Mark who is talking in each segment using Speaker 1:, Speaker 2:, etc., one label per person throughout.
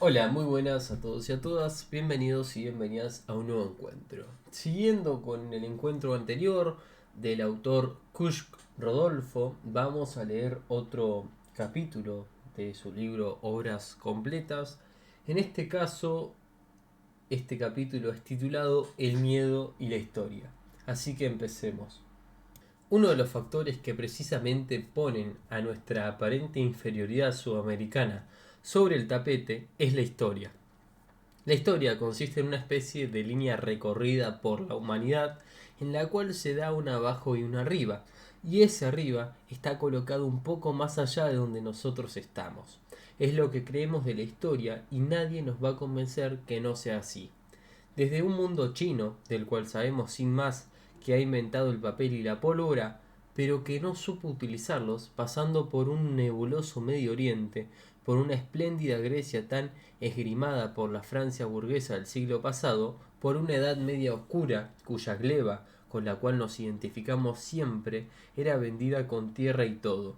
Speaker 1: Hola, muy buenas a todos y a todas, bienvenidos y bienvenidas a un nuevo encuentro. Siguiendo con el encuentro anterior del autor Kushk Rodolfo, vamos a leer otro capítulo de su libro Obras Completas. En este caso, este capítulo es titulado El miedo y la historia. Así que empecemos. Uno de los factores que precisamente ponen a nuestra aparente inferioridad sudamericana sobre el tapete es la historia. La historia consiste en una especie de línea recorrida por la humanidad en la cual se da un abajo y un arriba, y ese arriba está colocado un poco más allá de donde nosotros estamos. Es lo que creemos de la historia y nadie nos va a convencer que no sea así. Desde un mundo chino, del cual sabemos sin más que ha inventado el papel y la pólvora, pero que no supo utilizarlos, pasando por un nebuloso Medio Oriente, por una espléndida Grecia tan esgrimada por la Francia burguesa del siglo pasado, por una Edad Media oscura, cuya gleba, con la cual nos identificamos siempre, era vendida con tierra y todo,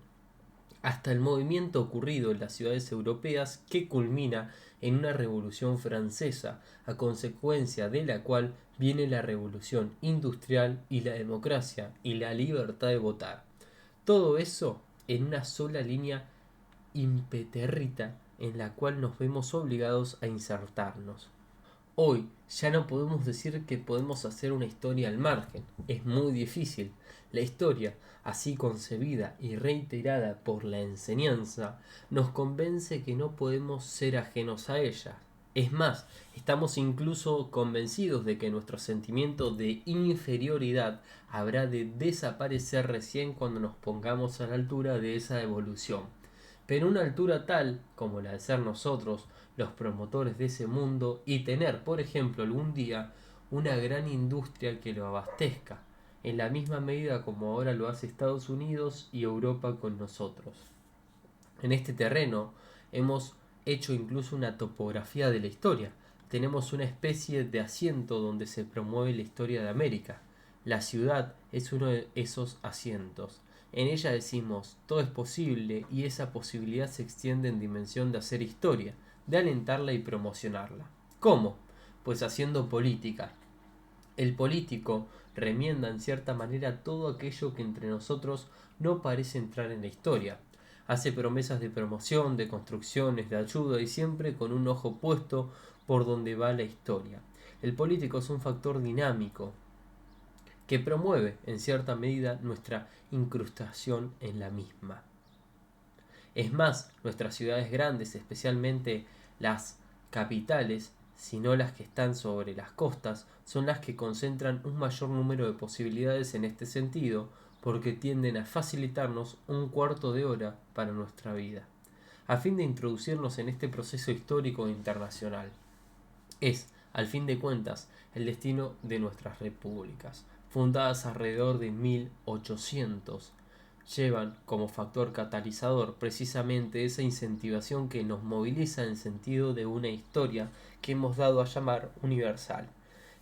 Speaker 1: hasta el movimiento ocurrido en las ciudades europeas que culmina en una revolución francesa, a consecuencia de la cual viene la revolución industrial y la democracia y la libertad de votar. Todo eso en una sola línea impeterrita en la cual nos vemos obligados a insertarnos. Hoy ya no podemos decir que podemos hacer una historia al margen, es muy difícil. La historia, así concebida y reiterada por la enseñanza, nos convence que no podemos ser ajenos a ella. Es más, estamos incluso convencidos de que nuestro sentimiento de inferioridad habrá de desaparecer recién cuando nos pongamos a la altura de esa evolución, pero una altura tal como la de ser nosotros los promotores de ese mundo y tener, por ejemplo, algún día una gran industria que lo abastezca, en la misma medida como ahora lo hace Estados Unidos y Europa con nosotros. En este terreno hemos hecho incluso una topografía de la historia. Tenemos una especie de asiento donde se promueve la historia de América. La ciudad es uno de esos asientos. En ella decimos todo es posible y esa posibilidad se extiende en dimensión de hacer historia, de alentarla y promocionarla. ¿Cómo? Pues haciendo política. El político remienda en cierta manera todo aquello que entre nosotros no parece entrar en la historia. Hace promesas de promoción, de construcciones, de ayuda y siempre con un ojo puesto por donde va la historia. El político es un factor dinámico que promueve en cierta medida nuestra incrustación en la misma. Es más, nuestras ciudades grandes, especialmente las capitales, sino las que están sobre las costas, son las que concentran un mayor número de posibilidades en este sentido, porque tienden a facilitarnos un cuarto de hora para nuestra vida, a fin de introducirnos en este proceso histórico internacional. Es, al fin de cuentas, el destino de nuestras repúblicas, fundadas alrededor de 1800, llevan como factor catalizador precisamente esa incentivación que nos moviliza en sentido de una historia que hemos dado a llamar universal.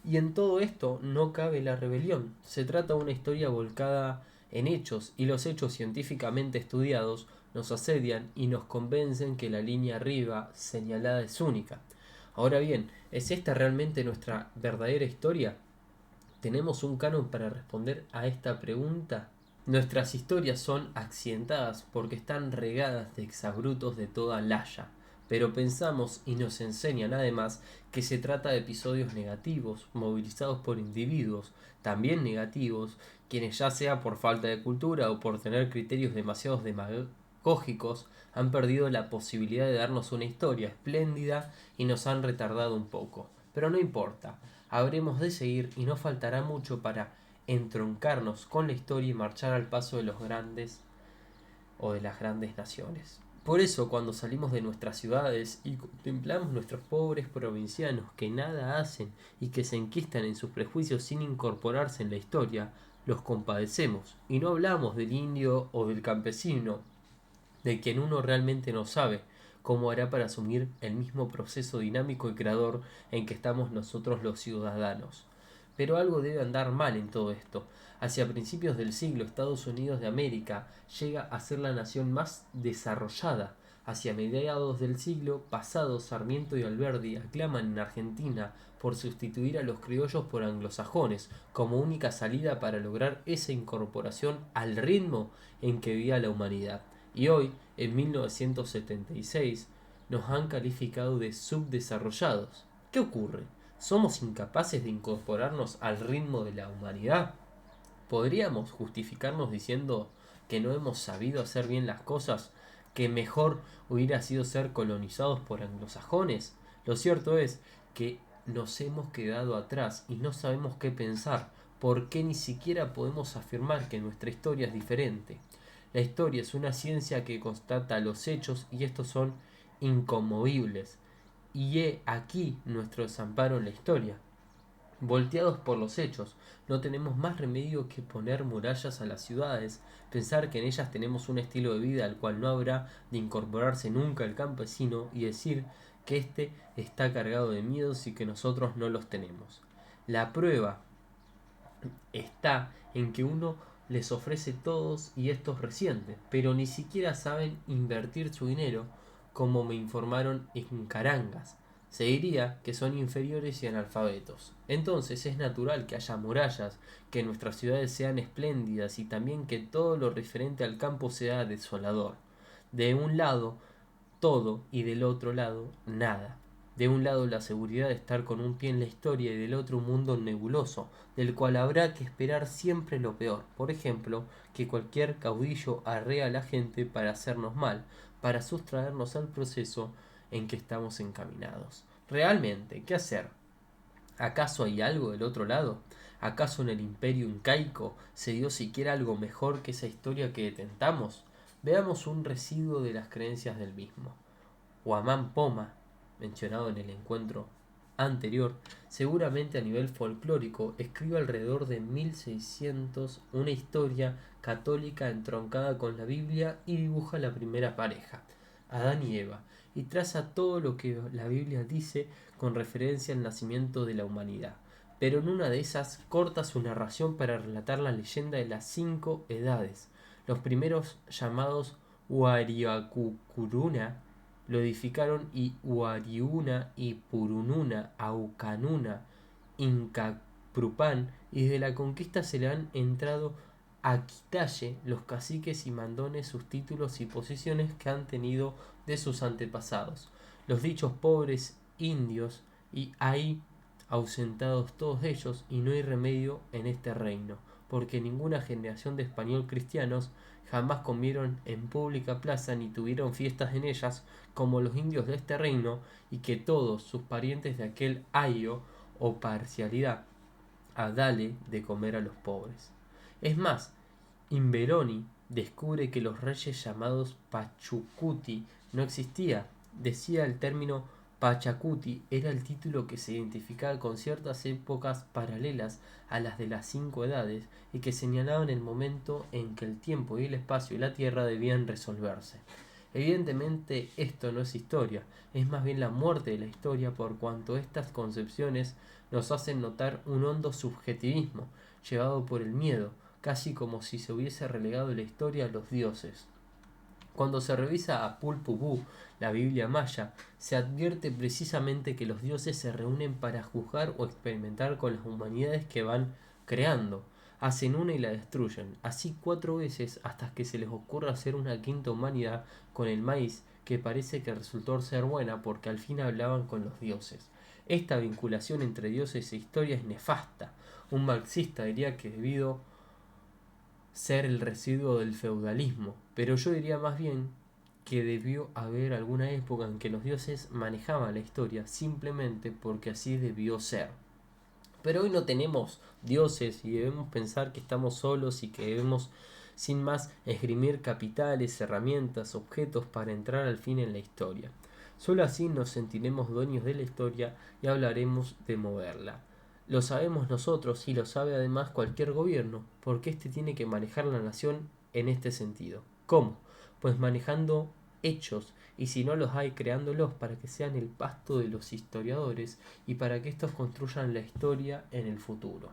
Speaker 1: Y en todo esto no cabe la rebelión, se trata de una historia volcada en hechos y los hechos científicamente estudiados nos asedian y nos convencen que la línea arriba señalada es única. Ahora bien, ¿es esta realmente nuestra verdadera historia? ¿Tenemos un canon para responder a esta pregunta? Nuestras historias son accidentadas porque están regadas de exabrutos de toda laya, pero pensamos y nos enseñan además que se trata de episodios negativos, movilizados por individuos también negativos, quienes ya sea por falta de cultura o por tener criterios demasiado demagógicos, han perdido la posibilidad de darnos una historia espléndida y nos han retardado un poco. Pero no importa, habremos de seguir y no faltará mucho para entroncarnos con la historia y marchar al paso de los grandes o de las grandes naciones. Por eso, cuando salimos de nuestras ciudades y contemplamos nuestros pobres provincianos que nada hacen y que se enquistan en sus prejuicios sin incorporarse en la historia, los compadecemos y no hablamos del indio o del campesino, de quien uno realmente no sabe cómo hará para asumir el mismo proceso dinámico y creador en que estamos nosotros los ciudadanos. Pero algo debe andar mal en todo esto. Hacia principios del siglo, Estados Unidos de América llega a ser la nación más desarrollada, Hacia mediados del siglo pasado, Sarmiento y Alberdi aclaman en Argentina por sustituir a los criollos por anglosajones como única salida para lograr esa incorporación al ritmo en que vivía la humanidad. Y hoy, en 1976, nos han calificado de subdesarrollados. ¿Qué ocurre? ¿Somos incapaces de incorporarnos al ritmo de la humanidad? ¿Podríamos justificarnos diciendo que no hemos sabido hacer bien las cosas, que mejor hubiera sido ser colonizados por anglosajones? Lo cierto es que nos hemos quedado atrás y no sabemos qué pensar, porque ni siquiera podemos afirmar que nuestra historia es diferente. La historia es una ciencia que constata los hechos y estos son inconmovibles. Y he aquí nuestro desamparo en la historia. Volteados por los hechos, no tenemos más remedio que poner murallas a las ciudades, pensar que en ellas tenemos un estilo de vida al cual no habrá de incorporarse nunca el campesino y decir que éste está cargado de miedos y que nosotros no los tenemos. La prueba está en que uno les ofrece todos y estos resienten, pero ni siquiera saben invertir su dinero, como me informaron en Carangas. Se diría que son inferiores y analfabetos. Entonces es natural que haya murallas, que nuestras ciudades sean espléndidas y también que todo lo referente al campo sea desolador. De un lado todo y del otro lado nada. De un lado la seguridad de estar con un pie en la historia y del otro un mundo nebuloso, del cual habrá que esperar siempre lo peor. Por ejemplo, que cualquier caudillo arrea a la gente para hacernos mal, para sustraernos al proceso en que estamos encaminados. Realmente, ¿qué hacer? ¿Acaso hay algo del otro lado? ¿Acaso en el imperio incaico se dio siquiera algo mejor que esa historia que detentamos? Veamos un residuo de las creencias del mismo. Huamán Poma, mencionado en el encuentro anterior, seguramente a nivel folclórico, escribe alrededor de 1600 una historia católica entroncada con la Biblia y dibuja la primera pareja, Adán y Eva, y traza todo lo que la Biblia dice con referencia al nacimiento de la humanidad. Pero en una de esas corta su narración para relatar la leyenda de las 5 edades. Los primeros llamados Huariacucuruna lo edificaron y Huariuna y Purununa, Aucanuna, Incaprupan, y desde la conquista se le han entrado a quitalle los caciques y mandones sus títulos y posiciones que han tenido de sus antepasados, los dichos pobres indios, y ahí ausentados todos ellos, y no hay remedio en este reino, porque ninguna generación de español cristianos jamás comieron en pública plaza ni tuvieron fiestas en ellas como los indios de este reino, y que todos sus parientes de aquel ayo o parcialidad a dale de comer a los pobres. Es más, Inveroni descubre que los reyes llamados Pachucuti no existía. Decía el término Pachacuti era el título que se identificaba con ciertas épocas paralelas a las de las 5 edades y que señalaban el momento en que el tiempo y el espacio y la tierra debían resolverse. Evidentemente esto no es historia, es más bien la muerte de la historia, por cuanto estas concepciones nos hacen notar un hondo subjetivismo, llevado por el miedo, casi como si se hubiese relegado la historia a los dioses. Cuando se revisa a Pulpubú, la Biblia maya, se advierte precisamente que los dioses se reúnen para juzgar o experimentar con las humanidades que van creando. Hacen una y la destruyen, así 4 veces hasta que se les ocurra hacer una quinta humanidad con el maíz, que parece que resultó ser buena porque al fin hablaban con los dioses. Esta vinculación entre dioses e historia es nefasta. Un marxista diría que debido ser el residuo del feudalismo, pero yo diría más bien que debió haber alguna época en que los dioses manejaban la historia simplemente porque así debió ser. Pero hoy no tenemos dioses y debemos pensar que estamos solos y que debemos sin más esgrimir capitales, herramientas, objetos para entrar al fin en la historia. Solo así nos sentiremos dueños de la historia y hablaremos de moverla. Lo sabemos nosotros y lo sabe además cualquier gobierno, porque éste tiene que manejar la nación en este sentido. ¿Cómo? Pues manejando hechos, y si no los hay, creándolos para que sean el pasto de los historiadores y para que estos construyan la historia en el futuro.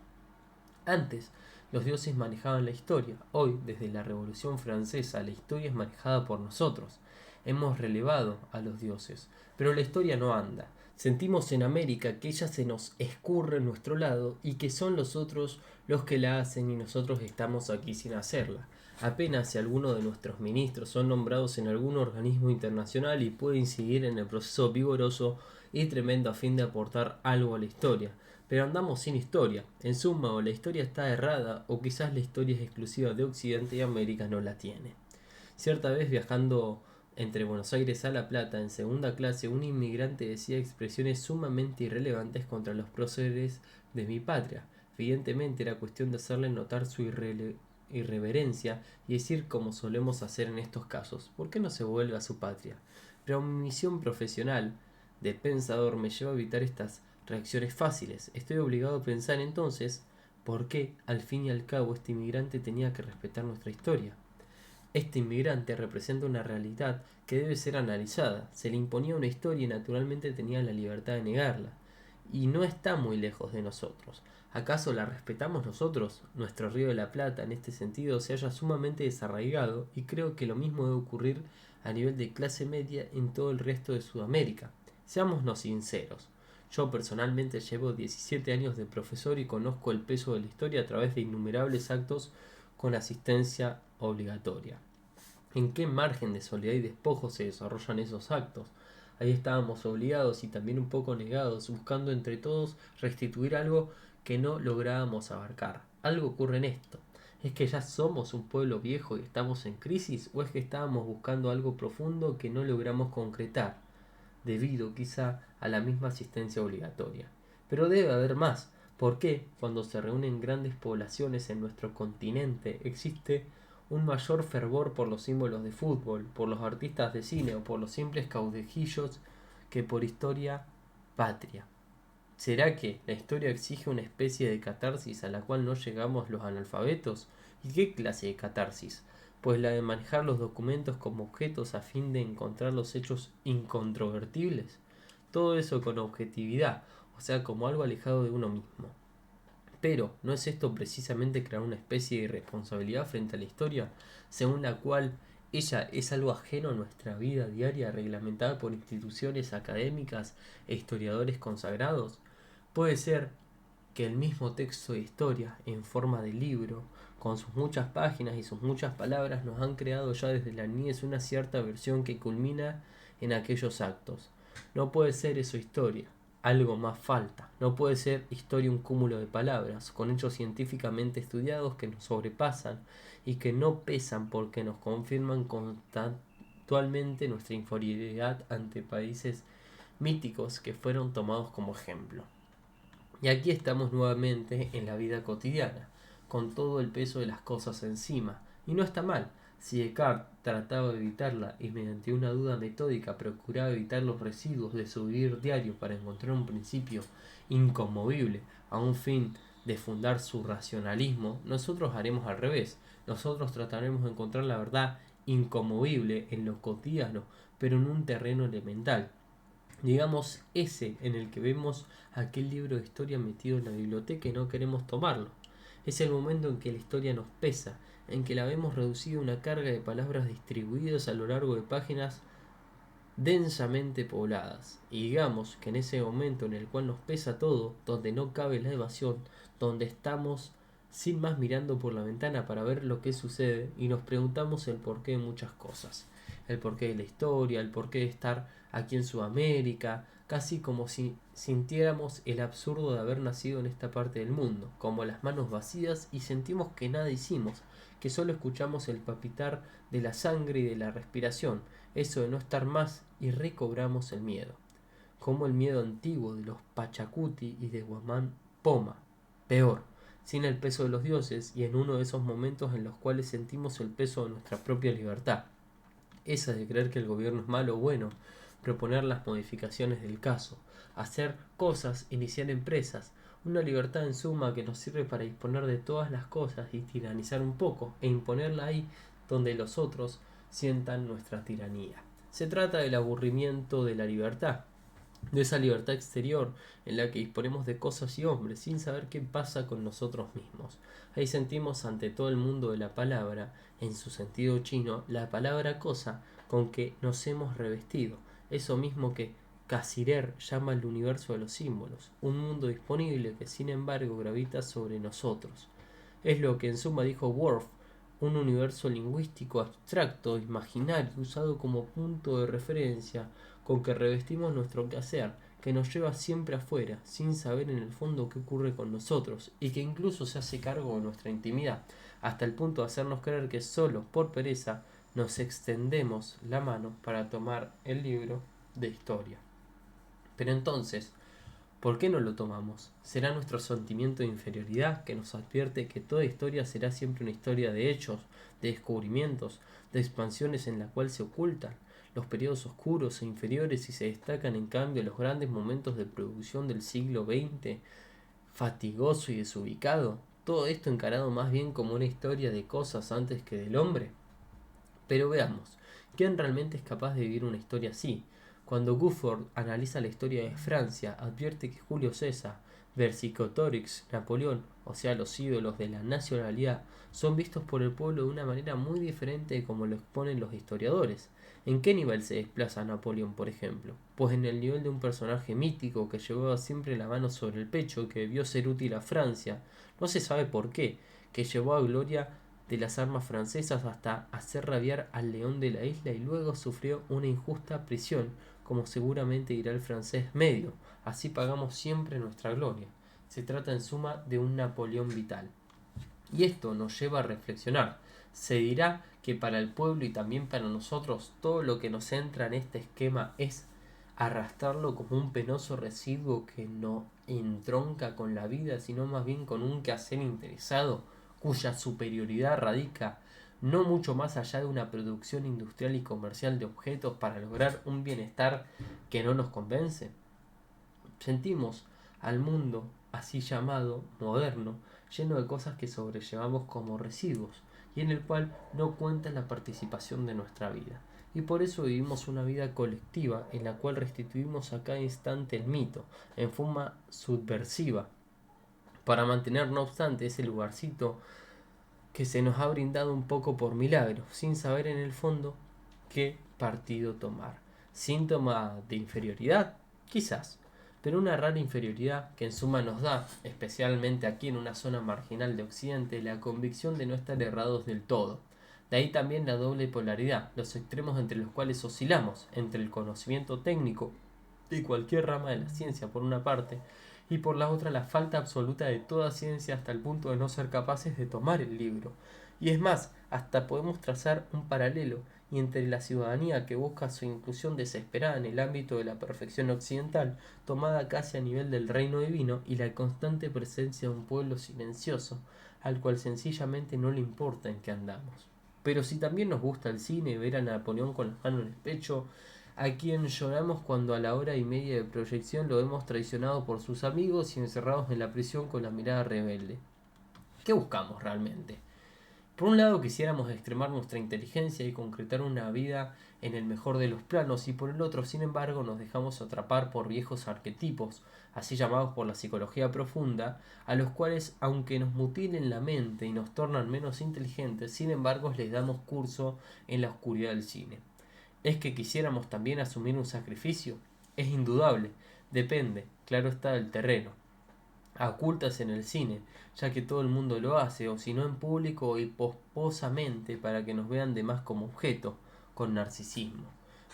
Speaker 1: Antes, los dioses manejaban la historia. Hoy, desde la Revolución Francesa, la historia es manejada por nosotros. hemos relevado a los dioses, pero la historia no anda. Sentimos en América que ella se nos escurre en nuestro lado y que son los otros los que la hacen y nosotros estamos aquí sin hacerla. Apenas si alguno de nuestros ministros son nombrados en algún organismo internacional y puede incidir en el proceso vigoroso y tremendo a fin de aportar algo a la historia. Pero andamos sin historia. En suma, o la historia está errada o quizás la historia es exclusiva de Occidente y América no la tiene. Cierta vez viajando entre Buenos Aires a La Plata en segunda clase, un inmigrante decía expresiones sumamente irrelevantes contra los próceres de mi patria. Evidentemente era cuestión de hacerle notar su irreverencia y decir como solemos hacer en estos casos, ¿por qué no se vuelve a su patria? Pero mi misión profesional de pensador me lleva a evitar estas reacciones fáciles. Estoy obligado a pensar entonces por qué, al fin y al cabo, este inmigrante tenía que respetar nuestra historia. Este inmigrante representa una realidad que debe ser analizada. Se le imponía una historia y naturalmente tenía la libertad de negarla. Y no está muy lejos de nosotros. ¿Acaso la respetamos nosotros? Nuestro Río de la Plata en este sentido se halla sumamente desarraigado y creo que lo mismo debe ocurrir a nivel de clase media en todo el resto de Sudamérica. Seámonos sinceros. Yo personalmente llevo 17 años de profesor y conozco el peso de la historia a través de innumerables actos con asistencia obligatoria. ¿En qué margen de soledad y despojo se desarrollan esos actos? Ahí estábamos obligados y también un poco negados, buscando entre todos restituir algo que no lográbamos abarcar. Algo ocurre en esto. ¿Es que ya somos un pueblo viejo y estamos en crisis? ¿O es que estábamos buscando algo profundo que no logramos concretar, debido quizá a la misma asistencia obligatoria? Pero debe haber más. ¿Por qué, cuando se reúnen grandes poblaciones en nuestro continente, existe un mayor fervor por los símbolos de fútbol, por los artistas de cine o por los simples caudillos que por historia patria? ¿Será que la historia exige una especie de catarsis a la cual no llegamos los analfabetos? ¿Y qué clase de catarsis? Pues la de manejar los documentos como objetos a fin de encontrar los hechos incontrovertibles. Todo eso con objetividad, o sea, como algo alejado de uno mismo. Pero, ¿no es esto precisamente crear una especie de irresponsabilidad frente a la historia, según la cual ella es algo ajeno a nuestra vida diaria reglamentada por instituciones académicas e historiadores consagrados? Puede ser que el mismo texto de historia, en forma de libro, con sus muchas páginas y sus muchas palabras, nos han creado ya desde la niñez una cierta versión que culmina en aquellos actos. No puede ser eso historia. Algo más falta. No puede ser historia un cúmulo de palabras, con hechos científicamente estudiados que nos sobrepasan y que no pesan porque nos confirman constantemente nuestra inferioridad ante países míticos que fueron tomados como ejemplo. Y aquí estamos nuevamente en la vida cotidiana, con todo el peso de las cosas encima. Y no está mal. Si Descartes trataba de evitarla y mediante una duda metódica procuraba evitar los residuos de su vivir diario para encontrar un principio inconmovible a un fin de fundar su racionalismo, nosotros haremos al revés. Nosotros trataremos de encontrar la verdad inconmovible en lo cotidiano, pero en un terreno elemental. Digamos ese en el que vemos aquel libro de historia metido en la biblioteca y no queremos tomarlo. Es el momento en que la historia nos pesa, en que la vemos reducida a una carga de palabras distribuidas a lo largo de páginas densamente pobladas. Y digamos que en ese momento en el cual nos pesa todo, donde no cabe la evasión, donde estamos sin más mirando por la ventana para ver lo que sucede y nos preguntamos el porqué de muchas cosas. El porqué de la historia, el porqué de estar aquí en Sudamérica, casi como si sintiéramos el absurdo de haber nacido en esta parte del mundo, como las manos vacías y sentimos que nada hicimos, que solo escuchamos el palpitar de la sangre y de la respiración, eso de no estar más, y recobramos el miedo, como el miedo antiguo de los Pachacuti y de Guamán Poma, peor, sin el peso de los dioses y en uno de esos momentos en los cuales sentimos el peso de nuestra propia libertad, esa de creer que el gobierno es malo o bueno, proponer las modificaciones del caso, hacer cosas, iniciar empresas, una libertad en suma que nos sirve para disponer de todas las cosas y tiranizar un poco e imponerla ahí donde los otros sientan nuestra tiranía. Se trata del aburrimiento de la libertad, de esa libertad exterior en la que disponemos de cosas y hombres sin saber qué pasa con nosotros mismos. Ahí sentimos ante todo el mundo de la palabra, en su sentido chino, la palabra cosa con que nos hemos revestido, eso mismo que Cassirer llama el universo de los símbolos, un mundo disponible que sin embargo gravita sobre nosotros. Es lo que en suma dijo Worf, un universo lingüístico abstracto, imaginario, usado como punto de referencia, con que revestimos nuestro quehacer, que nos lleva siempre afuera, sin saber en el fondo qué ocurre con nosotros, y que incluso se hace cargo de nuestra intimidad, hasta el punto de hacernos creer que solo por pereza nos extendemos la mano para tomar el libro de historia. Pero entonces, ¿por qué no lo tomamos? ¿Será nuestro sentimiento de inferioridad que nos advierte que toda historia será siempre una historia de hechos, de descubrimientos, de expansiones en la cual se ocultan los periodos oscuros e inferiores y se destacan en cambio los grandes momentos de producción del siglo XX, fatigoso y desubicado? Todo esto encarado más bien como una historia de cosas antes que del hombre. Pero veamos, ¿quién realmente es capaz de vivir una historia así? Cuando Gifford analiza la historia de Francia, advierte que Julio César, Vercingetorix, Napoleón, o sea, los ídolos de la nacionalidad, son vistos por el pueblo de una manera muy diferente de como lo exponen los historiadores. ¿En qué nivel se desplaza Napoleón, por ejemplo? Pues en el nivel de un personaje mítico que llevaba siempre la mano sobre el pecho, que debió ser útil a Francia, no se sabe por qué, que llevó a gloria de las armas francesas hasta hacer rabiar al león de la isla y luego sufrió una injusta prisión, como seguramente dirá el francés medio. Así pagamos siempre nuestra gloria. Se trata en suma de un Napoleón vital. Y esto nos lleva a reflexionar. Se dirá que para el pueblo y también para nosotros todo lo que nos entra en este esquema es arrastrarlo como un penoso residuo que no entronca con la vida, sino más bien con un quehacer interesado, cuya superioridad radica no mucho más allá de una producción industrial y comercial de objetos para lograr un bienestar que no nos convence. Sentimos al mundo así llamado moderno lleno de cosas que sobrellevamos como residuos y en el cual no cuenta la participación de nuestra vida. Y por eso vivimos una vida colectiva en la cual restituimos a cada instante el mito en forma subversiva para mantener no obstante ese lugarcito que se nos ha brindado un poco por milagro, sin saber en el fondo qué partido tomar. ¿Síntoma de inferioridad? Quizás, pero una rara inferioridad que en suma nos da, especialmente aquí en una zona marginal de Occidente, la convicción de no estar errados del todo. De ahí también la doble polaridad, los extremos entre los cuales oscilamos, entre el conocimiento técnico de cualquier rama de la ciencia por una parte, y por la otra la falta absoluta de toda ciencia hasta el punto de no ser capaces de tomar el libro. Y es más, hasta podemos trazar un paralelo y entre la ciudadanía que busca su inclusión desesperada en el ámbito de la perfección occidental, tomada casi a nivel del reino divino, y la constante presencia de un pueblo silencioso, al cual sencillamente no le importa en qué andamos. Pero si también nos gusta el cine, ver a Napoleón con las manos en el pecho, a quien lloramos cuando a la hora y media de proyección lo vemos traicionado por sus amigos y encerrados en la prisión con la mirada rebelde. ¿Qué buscamos realmente? Por un lado quisiéramos extremar nuestra inteligencia y concretar una vida en el mejor de los planos y por el otro, sin embargo, nos dejamos atrapar por viejos arquetipos, así llamados por la psicología profunda, a los cuales, aunque nos mutilen la mente y nos tornan menos inteligentes, sin embargo les damos curso en la oscuridad del cine. ¿Es que quisiéramos también asumir un sacrificio? Es indudable, depende, claro está, del terreno. A ocultas en el cine, ya que todo el mundo lo hace, o si no en público y posposamente para que nos vean de más como objeto, con narcisismo.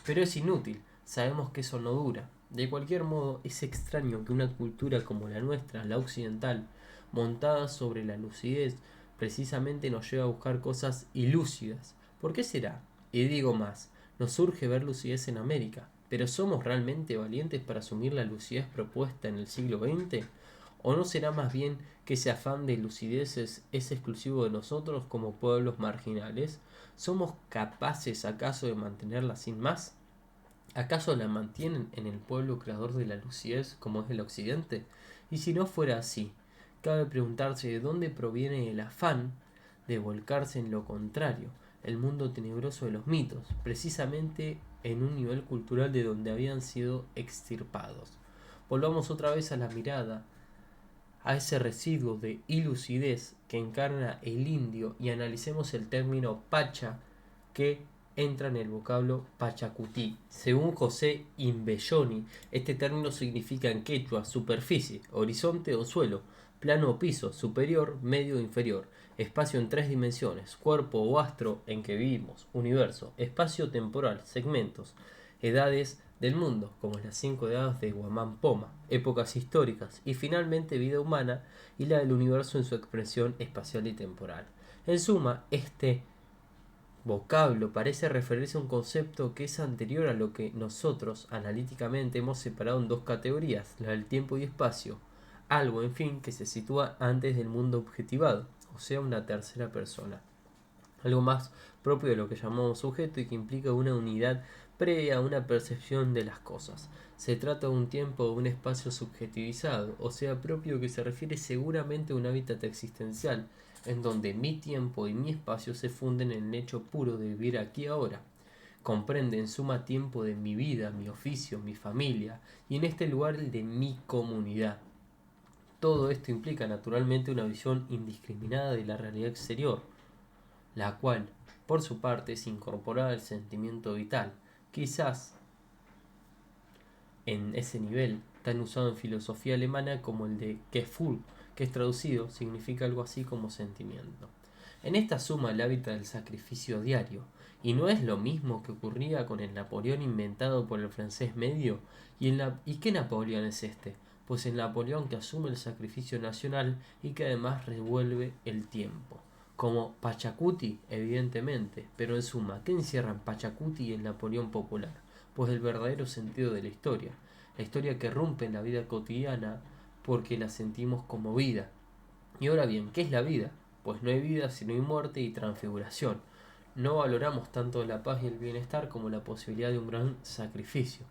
Speaker 1: Pero es inútil, sabemos que eso no dura. De cualquier modo, es extraño que una cultura como la nuestra, la occidental, montada sobre la lucidez, precisamente nos lleve a buscar cosas ilúcidas. ¿Por qué será? Y digo más, nos surge ver lucidez en América, pero ¿somos realmente valientes para asumir la lucidez propuesta en el siglo XX? ¿O no será más bien que ese afán de lucidez es exclusivo de nosotros como pueblos marginales? ¿Somos capaces acaso de mantenerla sin más? ¿Acaso la mantienen en el pueblo creador de la lucidez como es el occidente? Y si no fuera así, cabe preguntarse de dónde proviene el afán de volcarse en lo contrario, el mundo tenebroso de los mitos, precisamente en un nivel cultural de donde habían sido extirpados. Volvamos otra vez a la mirada a ese residuo de ilucidez que encarna el indio y analicemos el término pacha que entra en el vocablo Pachacutí. Según José Imbelloni, este término significa en quechua superficie, horizonte o suelo, plano o piso, superior, medio o inferior, espacio en tres dimensiones, cuerpo o astro en que vivimos, universo, espacio temporal, segmentos, edades del mundo, como las 5 edades de Guamán Poma, épocas históricas y finalmente vida humana y la del universo en su expresión espacial y temporal. En suma, este vocablo parece referirse a un concepto que es anterior a lo que nosotros analíticamente hemos separado en dos categorías, la del tiempo y espacio, algo en fin que se sitúa antes del mundo objetivado, o sea una tercera persona, algo más propio de lo que llamamos sujeto y que implica una unidad previa a una percepción de las cosas. Se trata de un tiempo o un espacio subjetivizado, o sea propio, que se refiere seguramente a un hábitat existencial, en donde mi tiempo y mi espacio se funden en el hecho puro de vivir aquí ahora. Comprende en suma tiempo de mi vida, mi oficio, mi familia, y en este lugar el de mi comunidad. Todo esto implica naturalmente una visión indiscriminada de la realidad exterior, la cual, por su parte, es incorporada al sentimiento vital, quizás en ese nivel, tan usado en filosofía alemana como el de Gefühl, que es traducido, significa algo así como sentimiento. En esta suma el hábitat del sacrificio diario, y no es lo mismo que ocurría con el Napoleón inventado por el francés medio. ¿Y qué Napoleón es este? Pues el Napoleón que asume el sacrificio nacional y que además revuelve el tiempo. Como Pachacuti, evidentemente, pero en suma, ¿qué encierran Pachacuti y el Napoleón popular? Pues el verdadero sentido de la historia que rompe en la vida cotidiana porque la sentimos como vida. Y ahora bien, ¿qué es la vida? Pues no hay vida sino hay muerte y transfiguración. No valoramos tanto la paz y el bienestar como la posibilidad de un gran sacrificio.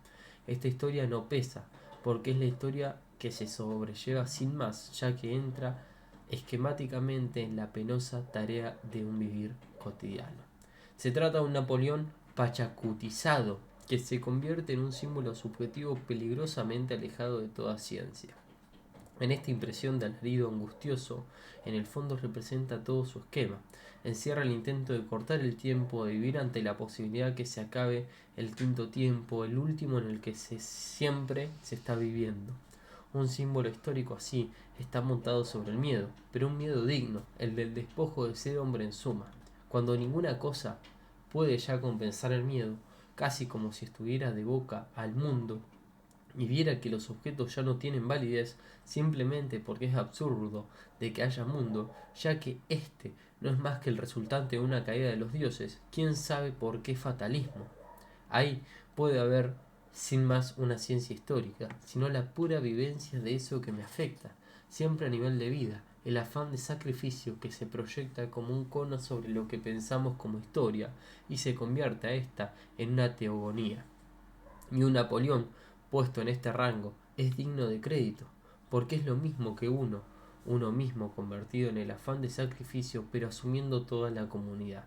Speaker 1: Esta historia no pesa, porque es la historia que se sobrelleva sin más, ya que entra esquemáticamente en la penosa tarea de un vivir cotidiano. Se trata de un Napoleón pachacutizado, que se convierte en un símbolo subjetivo peligrosamente alejado de toda ciencia. En esta impresión de alarido angustioso, en el fondo representa todo su esquema. Encierra el intento de cortar el tiempo, de vivir ante la posibilidad que se acabe el quinto tiempo, el último en el que siempre se está viviendo. Un símbolo histórico así está montado sobre el miedo, pero un miedo digno, el del despojo de ser hombre en suma. Cuando ninguna cosa puede ya compensar el miedo, casi como si estuviera de boca al mundo y viera que los objetos ya no tienen validez simplemente porque es absurdo de que haya mundo, ya que éste no es más que el resultante de una caída de los dioses, quién sabe por qué fatalismo. Ahí puede haber sin más una ciencia histórica, sino la pura vivencia de eso que me afecta, siempre a nivel de vida, el afán de sacrificio que se proyecta como un cono sobre lo que pensamos como historia y se convierte a esta en una teogonía. Y un Napoleón puesto en este rango es digno de crédito, porque es lo mismo que uno mismo convertido en el afán de sacrificio, pero asumiendo toda la comunidad.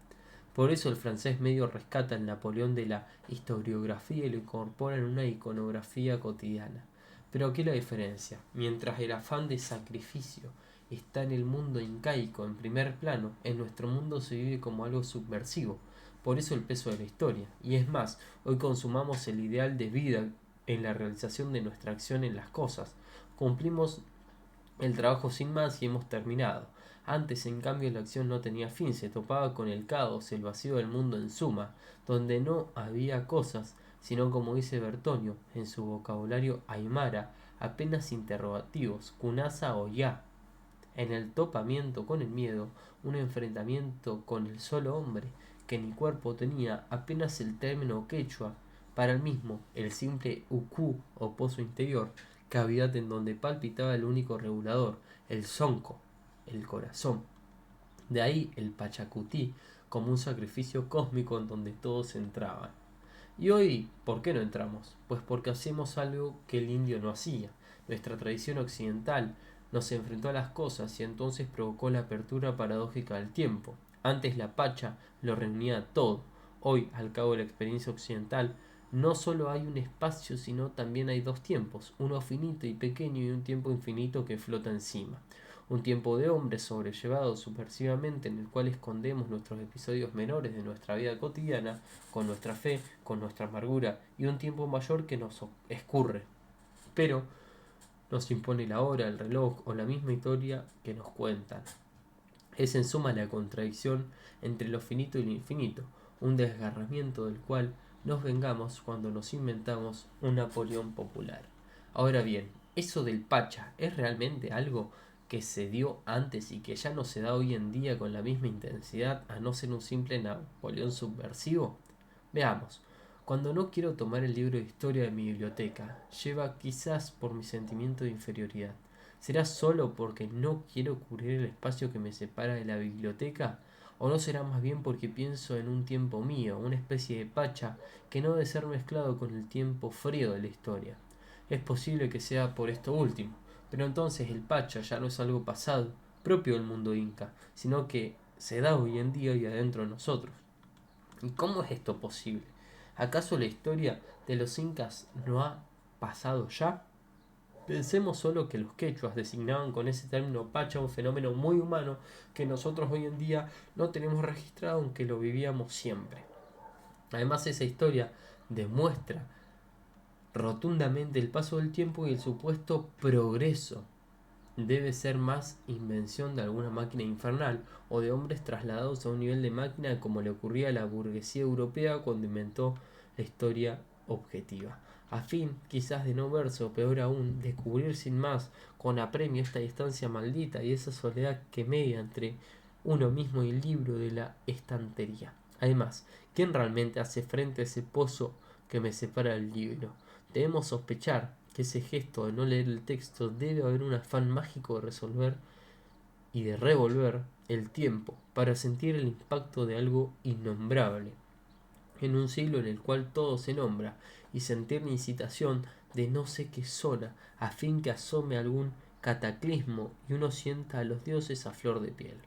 Speaker 1: Por eso el francés medio rescata al Napoleón de la historiografía y lo incorpora en una iconografía cotidiana. Pero ¿qué es la diferencia? Mientras el afán de sacrificio está en el mundo incaico en primer plano, en nuestro mundo se vive como algo subversivo. Por eso el peso de la historia. Y es más, hoy consumamos el ideal de vida en la realización de nuestra acción en las cosas. Cumplimos el trabajo sin más y hemos terminado. Antes, en cambio, la acción no tenía fin, se topaba con el caos, el vacío del mundo en suma, donde no había cosas, sino como dice Bertonio en su vocabulario aymara, apenas interrogativos, kunasa o ya. En el topamiento con el miedo, un enfrentamiento con el solo hombre, que ni cuerpo tenía, apenas el término quechua, para el mismo, el simple uku o pozo interior, cavidad en donde palpitaba el único regulador, el zonco, el corazón. De ahí el pachacutí, como un sacrificio cósmico en donde todos entraban. Y hoy, ¿por qué no entramos? Pues porque hacemos algo que el indio no hacía. Nuestra tradición occidental nos enfrentó a las cosas y entonces provocó la apertura paradójica del tiempo. Antes la Pacha lo reunía todo. Hoy, al cabo de la experiencia occidental, no solo hay un espacio, sino también hay dos tiempos, uno finito y pequeño y un tiempo infinito que flota encima. un tiempo de hombres sobrellevado subversivamente en el cual escondemos nuestros episodios menores de nuestra vida cotidiana, con nuestra fe, con nuestra amargura, y un tiempo mayor que nos escurre. Pero nos impone la hora, el reloj o la misma historia que nos cuentan. Es en suma la contradicción entre lo finito y lo infinito, un desgarramiento del cual nos vengamos cuando nos inventamos un Napoleón popular. Ahora bien, ¿eso del Pacha es realmente algo que se dio antes y que ya no se da hoy en día con la misma intensidad a no ser un simple Napoleón subversivo? Veamos. Cuando no quiero tomar el libro de historia de mi biblioteca, lleva quizás por mi sentimiento de inferioridad. ¿Será solo porque no quiero cubrir el espacio que me separa de la biblioteca? ¿O no será más bien porque pienso en un tiempo mío, una especie de pacha que no debe ser mezclado con el tiempo frío de la historia? Es posible que sea por esto último, pero entonces el pacha ya no es algo pasado, propio del mundo inca, sino que se da hoy en día y adentro de nosotros. ¿Y cómo es esto posible? ¿Acaso la historia de los incas no ha pasado ya? Pensemos solo que los quechuas designaban con ese término pacha un fenómeno muy humano que nosotros hoy en día no tenemos registrado aunque lo vivíamos siempre. Además, esa historia demuestra rotundamente el paso del tiempo y el supuesto progreso. Debe ser más invención de alguna máquina infernal o de hombres trasladados a un nivel de máquina como le ocurría a la burguesía europea cuando inventó la historia objetiva, a fin quizás de no verse o peor aún, descubrir sin más con apremio esta distancia maldita y esa soledad que media entre uno mismo y el libro de la estantería. Además, ¿quién realmente hace frente a ese pozo que me separa del libro? Debemos sospechar que ese gesto de no leer el texto debe haber un afán mágico de resolver y de revolver el tiempo para sentir el impacto de algo innombrable en un siglo en el cual todo se nombra y sentir la incitación de no sé qué zona a fin que asome algún cataclismo y uno sienta a los dioses a flor de piel.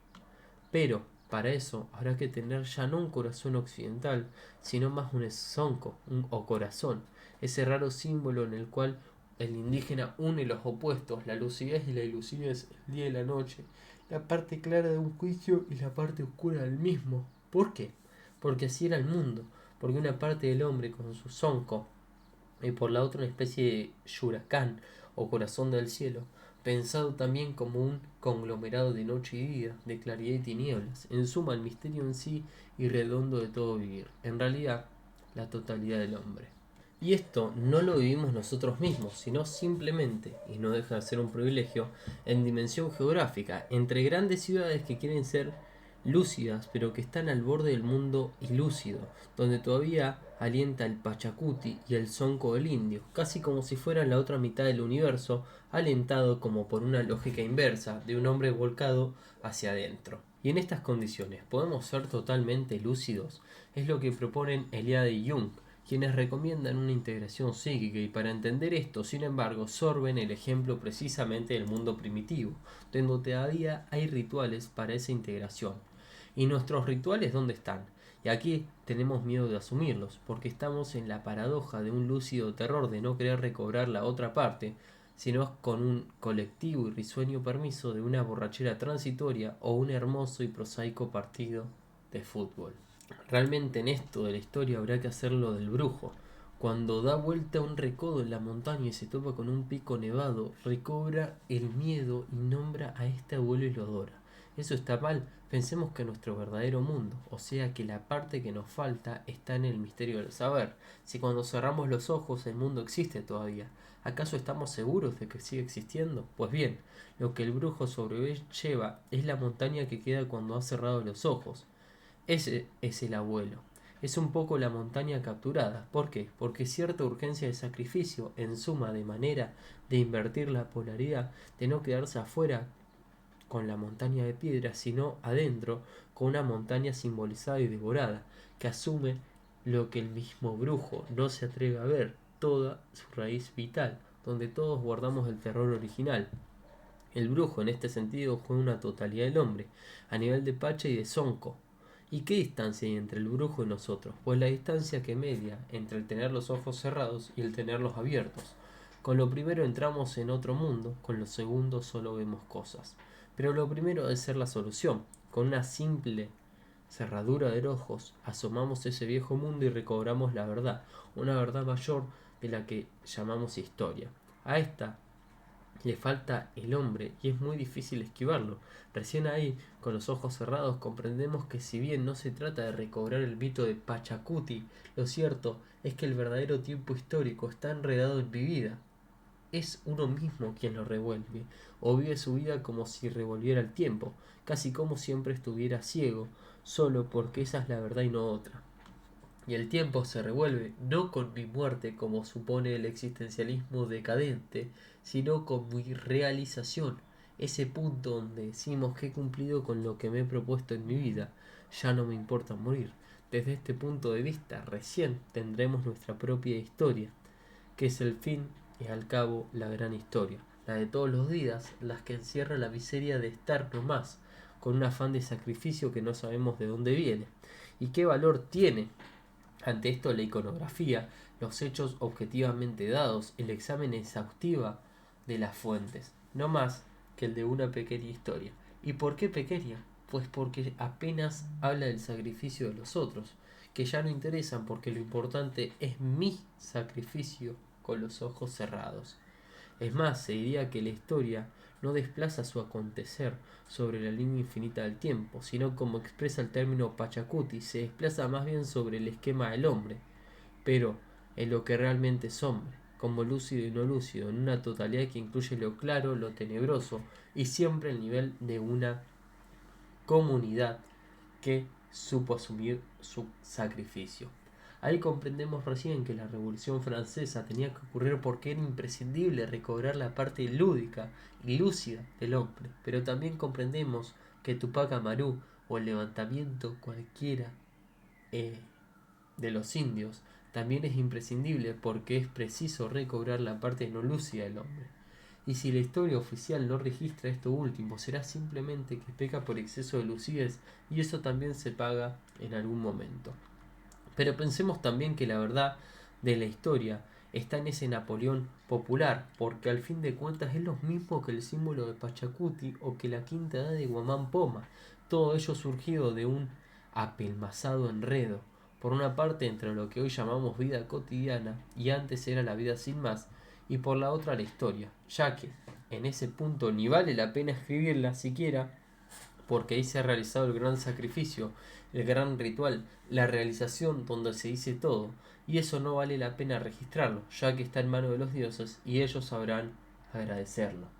Speaker 1: Pero para eso habrá que tener ya no un corazón occidental, sino más un esonco, o corazón, ese raro símbolo en el cual el indígena une los opuestos, la lucidez y la ilusidez, el día y la noche, la parte clara de un juicio y la parte oscura del mismo. ¿Por qué? Porque así era el mundo, porque una parte del hombre con su sonco y por la otra una especie de yuracán o corazón del cielo, pensado también como un conglomerado de noche y día, de claridad y tinieblas, en suma el misterio en sí y redondo de todo vivir, en realidad la totalidad del hombre. Y esto no lo vivimos nosotros mismos, sino simplemente, y no deja de ser un privilegio, en dimensión geográfica, entre grandes ciudades que quieren ser lúcidas, pero que están al borde del mundo ilúcido, donde todavía alienta el Pachacuti y el Sonco del Indio, casi como si fueran la otra mitad del universo, alentado como por una lógica inversa de un hombre volcado hacia adentro. Y en estas condiciones, ¿podemos ser totalmente lúcidos? Es lo que proponen Eliade y Jung, quienes recomiendan una integración psíquica y para entender esto, sin embargo, sorben el ejemplo precisamente del mundo primitivo, donde todavía hay rituales para esa integración. ¿Y nuestros rituales dónde están? Y aquí tenemos miedo de asumirlos, porque estamos en la paradoja de un lúcido terror de no querer recobrar la otra parte, sino con un colectivo y risueño permiso de una borrachera transitoria o un hermoso y prosaico partido de fútbol. Realmente en esto de la historia habrá que hacer lo del brujo. Cuando da vuelta un recodo en la montaña y se topa con un pico nevado, recobra el miedo y nombra a este abuelo y lo adora. Eso está mal. Pensemos que nuestro verdadero mundo, o sea que la parte que nos falta, está en el misterio del saber. Si cuando cerramos los ojos el mundo existe todavía, ¿acaso estamos seguros de que sigue existiendo? Pues bien, lo que el brujo sobrelleva es la montaña que queda cuando ha cerrado los ojos. Ese es el abuelo. Es un poco la montaña capturada. ¿Por qué? Porque cierta urgencia de sacrificio, en suma de manera de invertir la polaridad, de no quedarse afuera con la montaña de piedra, sino adentro con una montaña simbolizada y devorada, que asume lo que el mismo brujo no se atreve a ver, toda su raíz vital, donde todos guardamos el terror original. El brujo en este sentido juega una totalidad del hombre, a nivel de Pacha y de Sonco. ¿Y qué distancia hay entre el brujo y nosotros? Pues la distancia que media entre el tener los ojos cerrados y el tenerlos abiertos. Con lo primero entramos en otro mundo, con lo segundo solo vemos cosas. Pero lo primero debe ser la solución. Con una simple cerradura de ojos, asomamos ese viejo mundo y recobramos la verdad, una verdad mayor de la que llamamos historia. A esta le falta el hombre y es muy difícil esquivarlo. Recién ahí, con los ojos cerrados, comprendemos que si bien no se trata de recobrar el mito de Pachacuti, lo cierto es que el verdadero tiempo histórico está enredado en mi vida. Es uno mismo quien lo revuelve, o vive su vida como si revolviera el tiempo, casi como siempre estuviera ciego, solo porque esa es la verdad y no otra. Y el tiempo se revuelve no con mi muerte como supone el existencialismo decadente, sino con mi realización, ese punto donde decimos que he cumplido con lo que me he propuesto en mi vida, ya no me importa morir. Desde este punto de vista, recién tendremos nuestra propia historia, que es el fin y al cabo la gran historia, la de todos los días, las que encierra la miseria de estar nomás, con un afán de sacrificio que no sabemos de dónde viene. ¿Y qué valor tiene ante esto la iconografía, los hechos objetivamente dados, el examen exhaustiva de las fuentes, no más que el de una pequeña historia? ¿Y por qué pequeña? Pues porque apenas habla del sacrificio de los otros, que ya no interesan porque lo importante es mi sacrificio con los ojos cerrados. Es más, se diría que la historia no desplaza su acontecer sobre la línea infinita del tiempo, sino como expresa el término Pachacuti, se desplaza más bien sobre el esquema del hombre, pero en lo que realmente es hombre, como lúcido y no lúcido, en una totalidad que incluye lo claro, lo tenebroso y siempre el nivel de una comunidad que supo asumir su sacrificio. Ahí comprendemos recién que la Revolución Francesa tenía que ocurrir porque era imprescindible recobrar la parte lúdica y lúcida del hombre, pero también comprendemos que Tupac Amaru o el levantamiento cualquiera eh, de los indios también es imprescindible porque es preciso recobrar la parte no lúcida del hombre. Y si la historia oficial no registra esto último, será simplemente que peca por exceso de lucidez y eso también se paga en algún momento. Pero pensemos también que la verdad de la historia está en ese Napoleón popular, porque al fin de cuentas es lo mismo que el símbolo de Pachacuti o que la quinta edad de Guamán Poma, todo ello surgido de un apelmazado enredo, por una parte entre lo que hoy llamamos vida cotidiana y antes era la vida sin más, y por la otra la historia, ya que en ese punto ni vale la pena escribirla siquiera, porque ahí se ha realizado el gran sacrificio, el gran ritual, la realización donde se dice todo, y eso no vale la pena registrarlo, ya que está en manos de los dioses y ellos sabrán agradecerlo.